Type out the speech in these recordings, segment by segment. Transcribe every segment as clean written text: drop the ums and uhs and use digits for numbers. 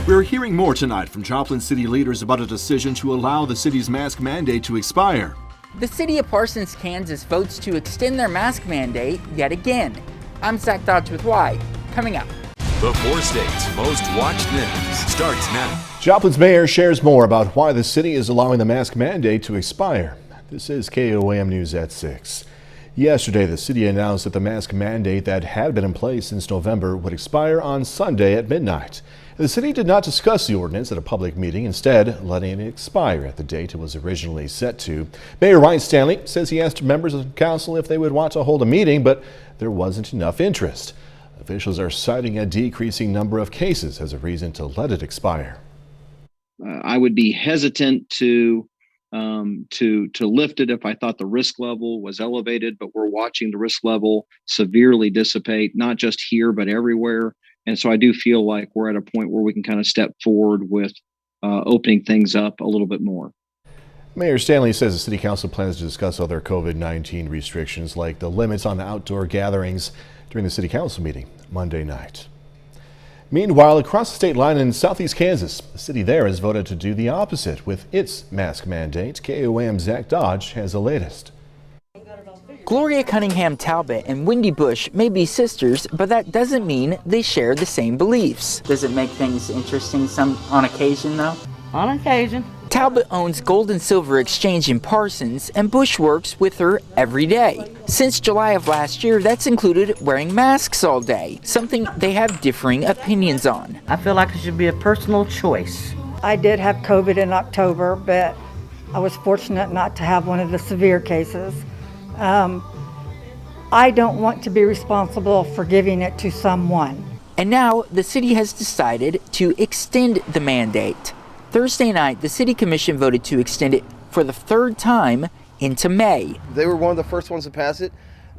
We're hearing more tonight from Joplin city leaders about a decision to allow the city's mask mandate to expire. The city of Parsons, Kansas votes to extend their mask mandate yet again. I'm Zach Dodge with Why, coming up. The 4 states' most watched news starts now. Joplin's mayor shares more about why the city is allowing the mask mandate to expire. This is KOAM News at 6. Yesterday, the city announced that the mask mandate that had been in place since November would expire on Sunday at midnight. The city did not discuss the ordinance at a public meeting, instead letting it expire at the date it was originally set to. Mayor Ryan Stanley says he asked members of council if they would want to hold a meeting, but there wasn't enough interest. Officials are citing a decreasing number of cases as a reason to let it expire. I would be hesitant to lift it if I thought the risk level was elevated, but we're watching the risk level severely dissipate, not just here, but everywhere. And so I do feel like we're at a point where we can kind of step forward with opening things up a little bit more. Mayor Stanley says the city council plans to discuss other COVID-19 restrictions like the limits on outdoor gatherings during the city council meeting Monday night. Meanwhile, across the state line in southeast Kansas, the city there has voted to do the opposite with its mask mandate. KOAM's Zach Dodge has the latest. Gloria Cunningham Talbot and Wendy Bush may be sisters, but that doesn't mean they share the same beliefs. Does it make things interesting on occasion, though? On occasion. Talbot owns Gold and Silver Exchange in Parsons, and Bush works with her every day. Since July of last year, that's included wearing masks all day, something they have differing opinions on. I feel like it should be a personal choice. I did have COVID in October, but I was fortunate not to have one of the severe cases. I don't want to be responsible for giving it to someone. And now the city has decided to extend the mandate. Thursday night, the city commission voted to extend it for the third time into May. They were one of the first ones to pass it.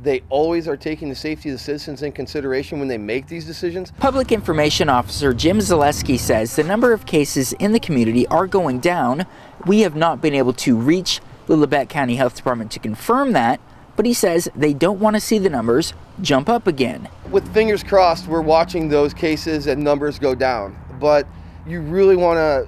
They always are taking the safety of the citizens in consideration when they make these decisions. Public Information Officer Jim Zaleski says the number of cases in the community are going down. We have not been able to reach the Labette County Health Department to confirm that, but he says they don't want to see the numbers jump up again. With fingers crossed, we're watching those cases and numbers go down. But you really want to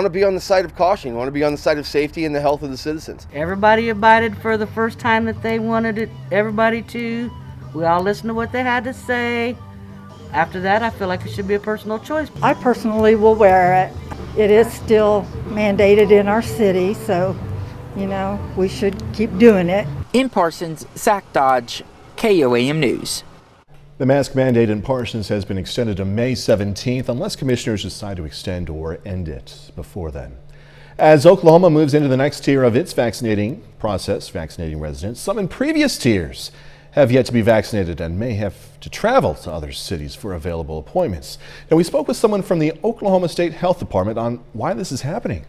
be on the side of caution. You want to be on the side of safety and the health of the citizens. Everybody abided for the first time that they wanted everybody to. We all listened to what they had to say. After that, I feel like it should be a personal choice. I personally will wear it. It is still mandated in our city, so, we should keep doing it. In Parsons, Zach Dodge, KOAM News. The mask mandate in Parsons has been extended to May 17th unless commissioners decide to extend or end it before then. As Oklahoma moves into the next tier of its vaccinating process, vaccinating residents, some in previous tiers have yet to be vaccinated and may have to travel to other cities for available appointments. Now, we spoke with someone from the Oklahoma State Health Department on why this is happening.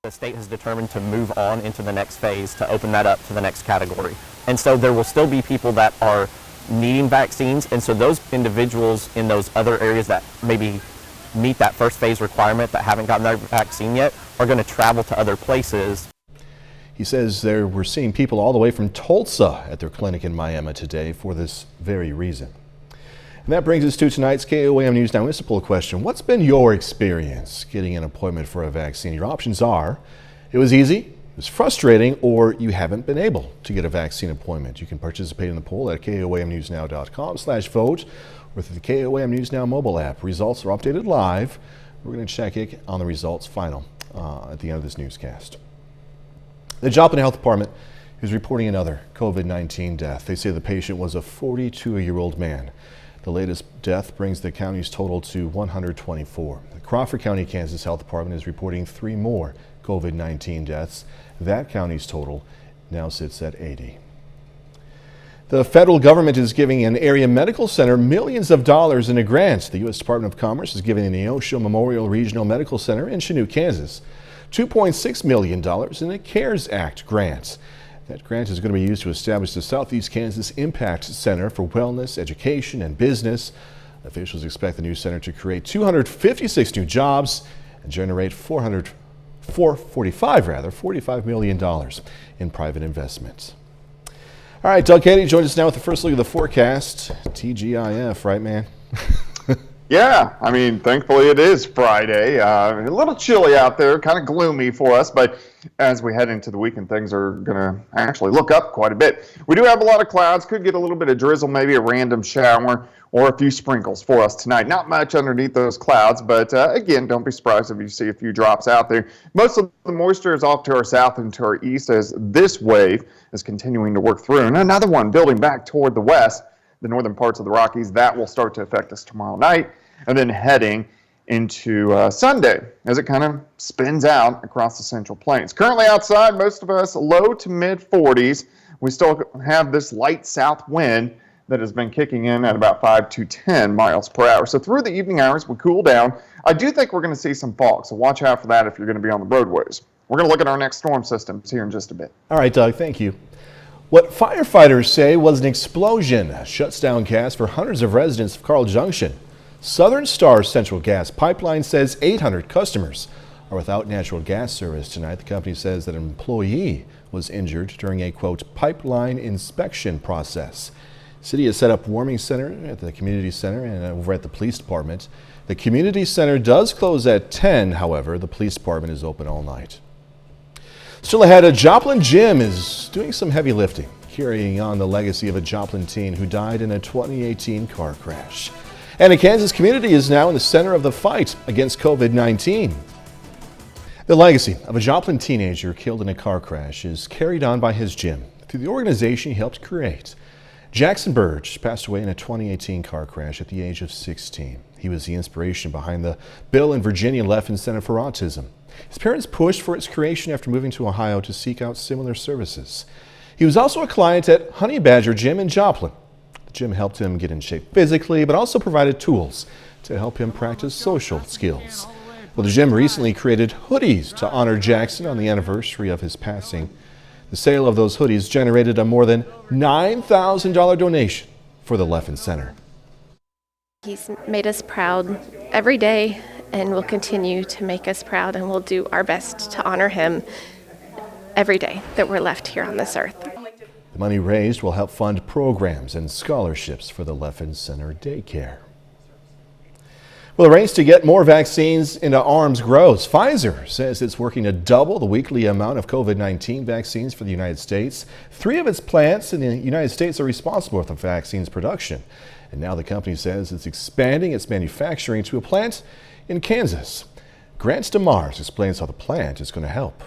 The state has determined to move on into the next phase to open that up to the next category. And so there will still be people that are needing vaccines, and so those individuals in those other areas that maybe meet that first phase requirement that haven't gotten their vaccine yet are going to travel to other places. He says we're seeing people all the way from Tulsa at their clinic in Miami today for this very reason. And that brings us to tonight's KOAM News Now municipal question. What's been your experience getting an appointment for a vaccine? Your options are: it was easy, it was frustrating, or you haven't been able to get a vaccine appointment. You can participate in the poll at KOAMnewsnow.com/vote or through the KOAM News Now mobile app. Results are updated live. We're going to check it on the results final at the end of this newscast. The Joplin Health Department is reporting another COVID-19 death. They say the patient was a 42-year-old man. The latest death brings the county's total to 124. The Crawford County, Kansas Health Department is reporting 3 more COVID-19 deaths. That county's total now sits at 80. The federal government is giving an area medical center millions of dollars in a grant. The U.S. Department of Commerce is giving the Neosho Memorial Regional Medical Center in Chinook, Kansas, $2.6 million in a CARES Act grant. That grant is going to be used to establish the Southeast Kansas Impact Center for Wellness, Education, and Business. Officials expect the new center to create 256 new jobs and generate $45 million in private investments. All right, Doug Kennedy joins us now with the first look at the forecast. TGIF, right, man? Yeah, I mean, thankfully it is Friday. A little chilly out there, kind of gloomy for us, but as we head into the weekend, things are going to actually look up quite a bit. We do have a lot of clouds, could get a little bit of drizzle, maybe a random shower or a few sprinkles for us tonight. Not much underneath those clouds, but again, don't be surprised if you see a few drops out there. Most of the moisture is off to our south and to our east as this wave is continuing to work through. And another one building back toward the west. The northern parts of the Rockies, that will start to affect us tomorrow night, and then heading into Sunday as it kind of spins out across the Central Plains. Currently outside, most of us low to mid 40s. We still have this light south wind that has been kicking in at about 5 to 10 miles per hour. So through the evening hours, we cool down. I do think we're going to see some fog, so watch out for that if you're going to be on the roadways. We're going to look at our next storm systems here in just a bit. All right, Doug, thank you. What firefighters say was an explosion shuts down gas for hundreds of residents of Carl Junction. Southern Star Central Gas Pipeline says 800 customers are without natural gas service tonight. The company says that an employee was injured during a, quote, pipeline inspection process. The city has set up warming center at the community center and over at the police department. The community center does close at 10, however, the police department is open all night. Still ahead, a Joplin gym is doing some heavy lifting, carrying on the legacy of a Joplin teen who died in a 2018 car crash. And a Kansas community is now in the center of the fight against COVID-19. The legacy of a Joplin teenager killed in a car crash is carried on by his gym through the organization he helped create. Jackson Burge passed away in a 2018 car crash at the age of 16. He was the inspiration behind the Bill and Virginia Leffen Center for Autism. His parents pushed for its creation after moving to Ohio to seek out similar services. He was also a client at Honey Badger Gym in Joplin. The gym helped him get in shape physically, but also provided tools to help him practice social skills. Well, the gym recently created hoodies to honor Jackson on the anniversary of his passing. The sale of those hoodies generated a more than $9,000 donation for the Leffen Center. He's made us proud every day and will continue to make us proud, and we'll do our best to honor him every day that we're left here on this earth. The money raised will help fund programs and scholarships for the Leffen Center daycare. Well, the race to get more vaccines into arms grows. Pfizer says it's working to double the weekly amount of COVID-19 vaccines for the United States. 3 of its plants in the United States are responsible for the vaccines production. And now the company says it's expanding its manufacturing to a plant in Kansas. Grant DeMars explains how the plant is going to help.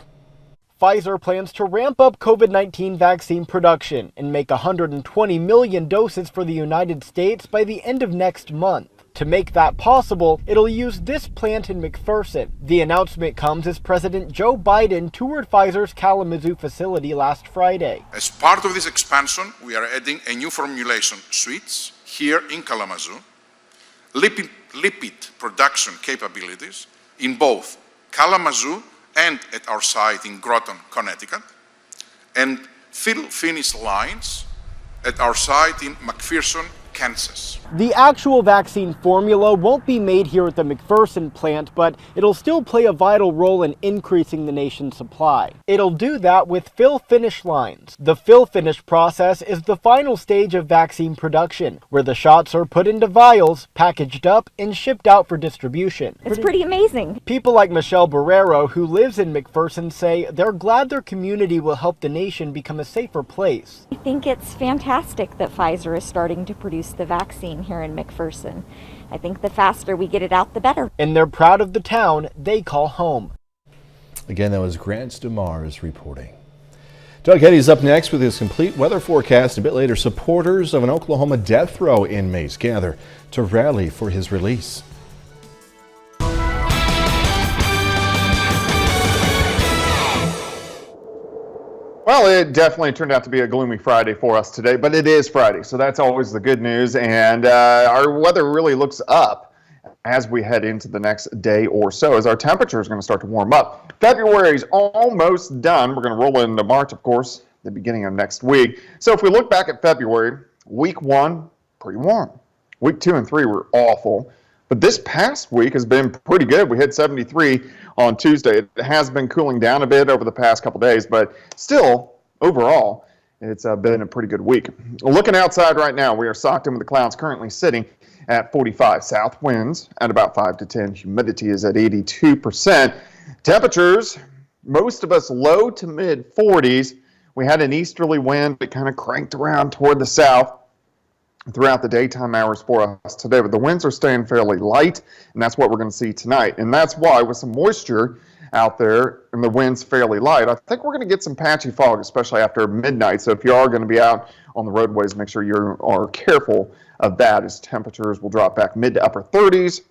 Pfizer plans to ramp up COVID-19 vaccine production and make 120 million doses for the United States by the end of next month. To make that possible, it'll use this plant in McPherson. The announcement comes as President Joe Biden toured Pfizer's Kalamazoo facility last Friday. As part of this expansion, we are adding a new formulation suites here in Kalamazoo, lipid production capabilities in both Kalamazoo and at our site in Groton, Connecticut, and fill-finish lines at our site in McPherson, Kansas. The actual vaccine formula won't be made here at the McPherson plant, but it'll still play a vital role in increasing the nation's supply. It'll do that with fill-finish lines. The fill-finish process is the final stage of vaccine production, where the shots are put into vials, packaged up, and shipped out for distribution. It's pretty amazing. People like Michelle Barrero, who lives in McPherson, say they're glad their community will help the nation become a safer place. I think it's fantastic that Pfizer is starting to produce the vaccine here in McPherson. I think the faster we get it out, the better. And they're proud of the town they call home. Again, that was Grant DeMars reporting. Doug Heddy's up next with his complete weather forecast. A bit later, supporters of an Oklahoma death row inmate gather to rally for his release. Well, it definitely turned out to be a gloomy Friday for us today, but it is Friday, so that's always the good news. And our weather really looks up as we head into the next day or so, as our temperature is going to start to warm up. February's almost done. We're going to roll into March, of course, the beginning of next week. So if we look back at February, week 1, pretty warm. Week 2 and 3 were awful. But this past week has been pretty good. We hit 73 on Tuesday. It has been cooling down a bit over the past couple days, but still, overall, it's been a pretty good week. Looking outside right now, we are socked in with the clouds currently sitting at 45. South winds at about 5 to 10. Humidity is at 82%. Temperatures, most of us low to mid 40s. We had an easterly wind that kind of cranked around toward the south throughout the daytime hours for us today, but the winds are staying fairly light, and that's what we're going to see tonight. And that's why, with some moisture out there and the winds fairly light, I think we're going to get some patchy fog, especially after midnight. So if you are going to be out on the roadways, make sure you are careful of that, as temperatures will drop back mid to upper 30s,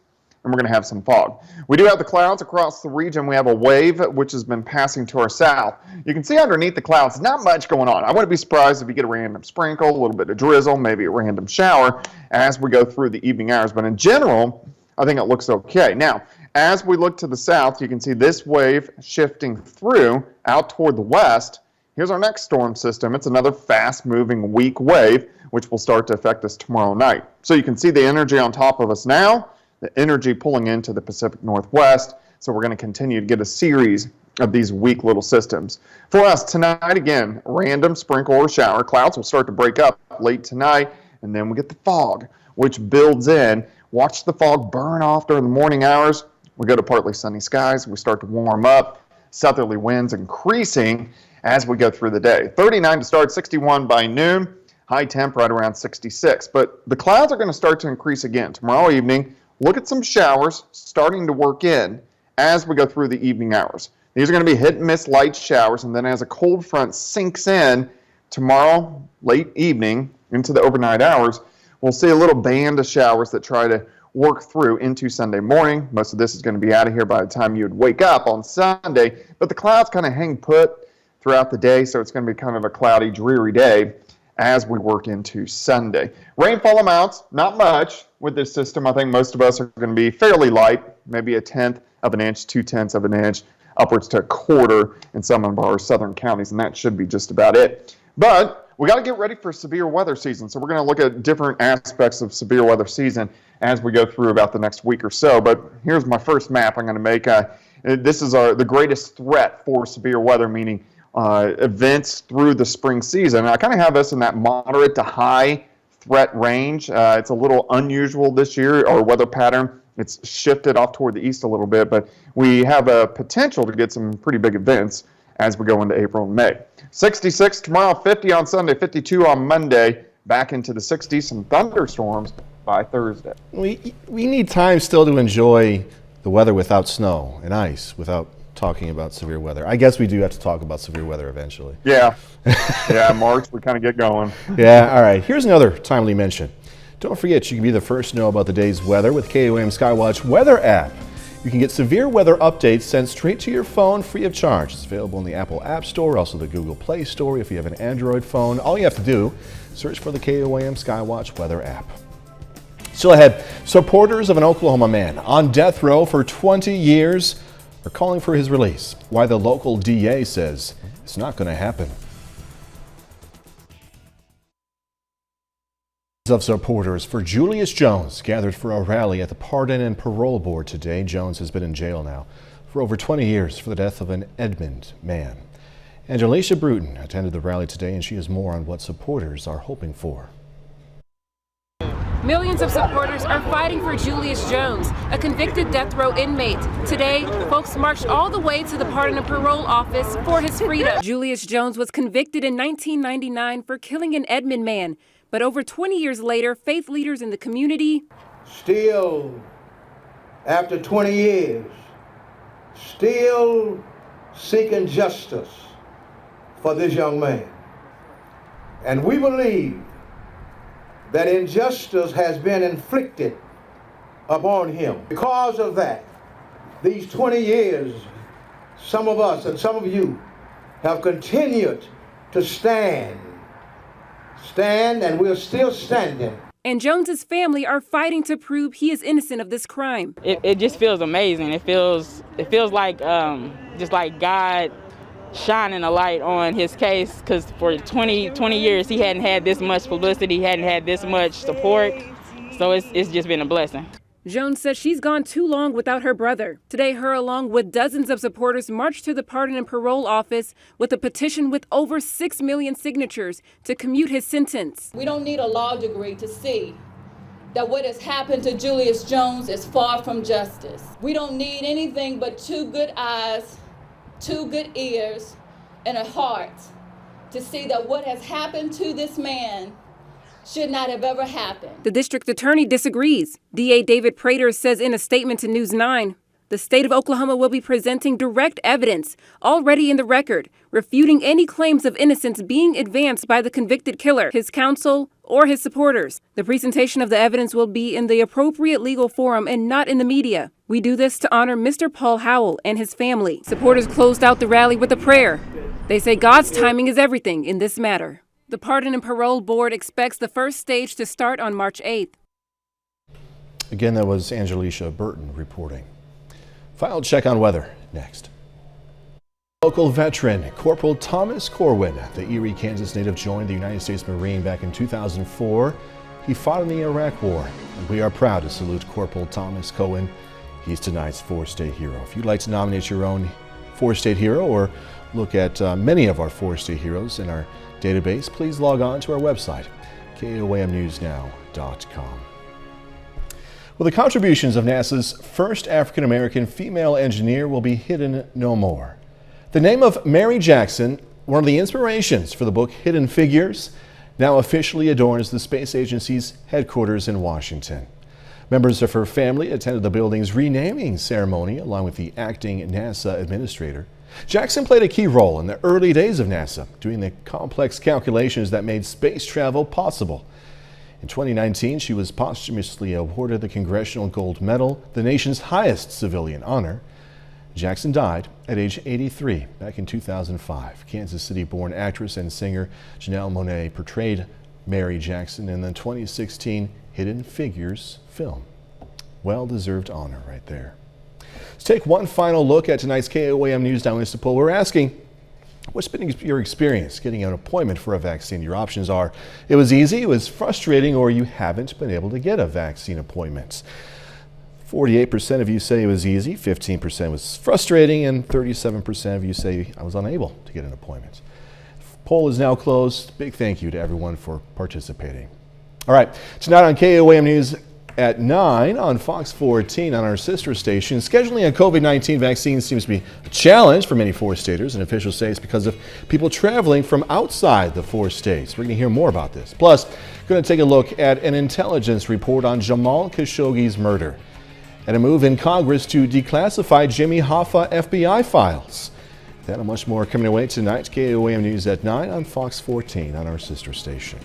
and we're going to have some fog. We do have the clouds across the region. We have a wave which has been passing to our south. You can see underneath the clouds, not much going on. I wouldn't be surprised if you get a random sprinkle, a little bit of drizzle, maybe a random shower as we go through the evening hours. But in general, I think it looks okay. Now, as we look to the south, you can see this wave shifting through out toward the west. Here's our next storm system. It's another fast-moving, weak wave, which will start to affect us tomorrow night. So you can see the energy on top of us now, the energy pulling into the Pacific Northwest. So we're going to continue to get a series of these weak little systems. For us tonight, again, random sprinkle or shower. Clouds will start to break up late tonight, and then we get the fog, which builds in. Watch the fog burn off during the morning hours. We go to partly sunny skies. We start to warm up. Southerly winds increasing as we go through the day. 39 to start, 61 by noon. High temp right around 66. But the clouds are going to start to increase again tomorrow evening. Look at some showers starting to work in as we go through the evening hours. These are going to be hit and miss light showers, and then as a cold front sinks in tomorrow late evening into the overnight hours, we'll see a little band of showers that try to work through into Sunday morning. Most of this is going to be out of here by the time you would wake up on Sunday, but the clouds kind of hang put throughout the day, so it's going to be kind of a cloudy, dreary day as we work into Sunday. Rainfall amounts, not much with this system. I think most of us are going to be fairly light, maybe 1/10 of an inch, 2/10 of an inch, upwards to 1/4 in some of our southern counties, and that should be just about it. But we got to get ready for severe weather season, so we're going to look at different aspects of severe weather season as we go through about the next week or so. But here's my first map I'm going to make. This is the greatest threat for severe weather, meaning events through the spring season. I kind of have us in that moderate to high threat range. It's a little unusual this year, our weather pattern. It's shifted off toward the east a little bit, but we have a potential to get some pretty big events as we go into April and May. 66 tomorrow, 50 on Sunday, 52 on Monday, back into the 60s, some thunderstorms by Thursday. We need time still to enjoy the weather without snow and ice, without talking about severe weather. I guess we do have to talk about severe weather eventually. Yeah. Yeah, March, we kind of get going. Yeah, all right. Here's another timely mention. Don't forget, you can be the first to know about the day's weather with KOAM Skywatch weather app. You can get severe weather updates sent straight to your phone free of charge. It's available in the Apple App Store, also the Google Play Store if you have an Android phone. All you have to do, search for the KOAM Skywatch weather app. Still ahead, supporters of an Oklahoma man on death row for 20 years are calling for his release. Why the local DA says it's not going to happen. Of supporters for Julius Jones gathered for a rally at the Pardon and Parole Board today. Jones has been in jail now for over 20 years for the death of an Edmond man. Angelicia Bruton attended the rally today, and she has more on what supporters are hoping for. Millions of supporters are fighting for Julius Jones, a convicted death row inmate. Today, folks marched all the way to the Pardon and Parole office for his freedom. Julius Jones was convicted in 1999 for killing an Edmond man. But over 20 years later, faith leaders in the community still, after 20 years, still seeking justice for this young man. And we believe that injustice has been inflicted upon him. Because of that, these 20 years, some of us and some of you have continued to stand, and we're still standing. And Jones's family are fighting to prove he is innocent of this crime. It just feels amazing. It feels like just like God shining a light on his case, because for 20 years he hadn't had this much publicity, hadn't had this much support. So it's just been a blessing. Jones says she's gone too long without her brother. Today, her, along with dozens of supporters, marched to the Pardon and Parole office with a petition with over 6 million signatures to commute his sentence. We don't need a law degree to see that what has happened to Julius Jones is far from justice. We don't need anything but 2 good eyes, 2 good ears, and a heart to see that what has happened to this man should not have ever happened. The district attorney disagrees. DA David Prater says in a statement to News 9, the state of Oklahoma will be presenting direct evidence already in the record, refuting any claims of innocence being advanced by the convicted killer, his counsel, or his supporters. The presentation of the evidence will be in the appropriate legal forum and not in the media. We do this to honor Mr. Paul Howell and his family. Supporters closed out the rally with a prayer. They say God's timing is everything in this matter. The Pardon and Parole Board expects the first stage to start on March 8th. Again, that was Angelicia Burton reporting. Final check on weather next. Local veteran Corporal Thomas Corwin, the Erie, Kansas native, joined the United States Marine back in 2004. He fought in the Iraq War, and we are proud to salute Corporal Thomas Corwin. He's tonight's 4-state hero. If you'd like to nominate your own 4-state hero or look at many of our 4-state heroes in our database, please log on to our website, KOAMNewsNow.com. Well, the contributions of NASA's first African-American female engineer will be hidden no more. The name of Mary Jackson, one of the inspirations for the book Hidden Figures, now officially adorns the space agency's headquarters in Washington. Members of her family attended the building's renaming ceremony along with the acting NASA administrator. Jackson played a key role in the early days of NASA, doing the complex calculations that made space travel possible. In 2019, she was posthumously awarded the Congressional Gold Medal, the nation's highest civilian honor. Jackson died at age 83 back in 2005. Kansas City-born actress and singer Janelle Monáe portrayed Mary Jackson in the 2016 Hidden Figures film. Well-deserved honor right there. Let's take one final look at tonight's KOAM News Now Instant Poll. We're asking, what's been your experience getting an appointment for a vaccine? Your options are, it was easy, it was frustrating, or you haven't been able to get a vaccine appointment. 48% of you say it was easy, 15% was frustrating, and 37% of you say I was unable to get an appointment. The poll is now closed. Big thank you to everyone for participating. All right, tonight on KOAM News at 9 on Fox 14 on our sister station, scheduling a COVID-19 vaccine seems to be a challenge for many 4-staters, and officials say it's because of people traveling from outside the 4 states. We're going to hear more about this. Plus, going to take a look at an intelligence report on Jamal Khashoggi's murder and a move in Congress to declassify Jimmy Hoffa FBI files. That and much more coming away tonight. KOAM News at 9 on Fox 14 on our sister station.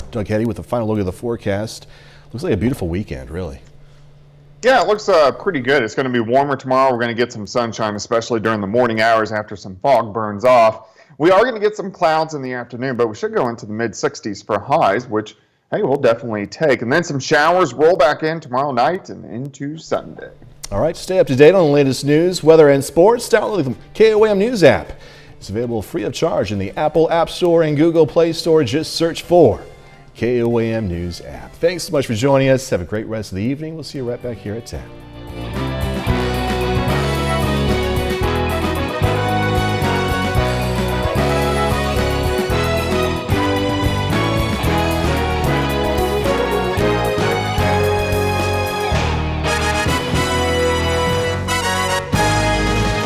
Doug Heddy with a final look at the forecast. Looks like a beautiful weekend, really. Yeah, it looks pretty good. It's going to be warmer tomorrow. We're going to get some sunshine, especially during the morning hours after some fog burns off. We are going to get some clouds in the afternoon, but we should go into the mid-60s for highs, which, hey, we'll definitely take. And then some showers roll back in tomorrow night and into Sunday. All right, stay up to date on the latest news, weather, and sports. Download the KOAM News app. It's available free of charge in the Apple App Store and Google Play Store. Just search for KOAM News app. Thanks so much for joining us. Have a great rest of the evening. We'll see you right back here at 10.